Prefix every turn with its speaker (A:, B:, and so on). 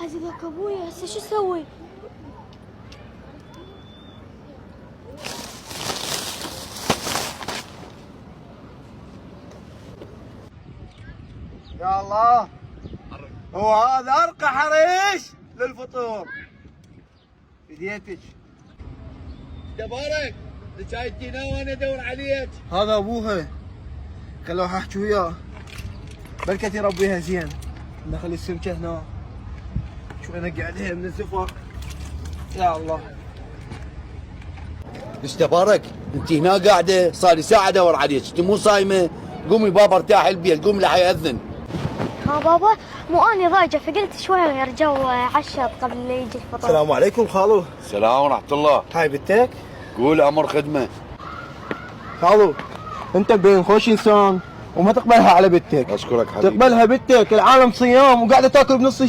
A: عذبك ابويا، هسه شو اسوي؟
B: يا الله، وهذا ارقى حريش للفطور. بديتك
C: تبارك جايتينا وانا ادور عليك.
B: هذا ابوها، خلوه احكي وياه، بركة يربيها زين. نخلي السمكة هنا شو انقع عليها من الزفر. يا الله،
C: ليش تبارك انت هنا قاعده صار لي ساعه ادور عليك، انت مو صايمه؟ قومي بابا ارتاحي البيت، قومي لحي ياذن.
A: ها بابا، مو اني ضايجه فقلت شوي يرجعوا عشاء قبل لا يجي الفطور.
B: السلام عليكم خالو.
C: السلام ورحمه الله.
B: هاي بنتك؟
C: قول امر خدمه.
B: خالو انت بين خوش انسان وما تقبلها على بنتك.
C: اشكرك حبيبي.
B: تقبلها بنتك، العالم صيام وقاعده تاكل بنص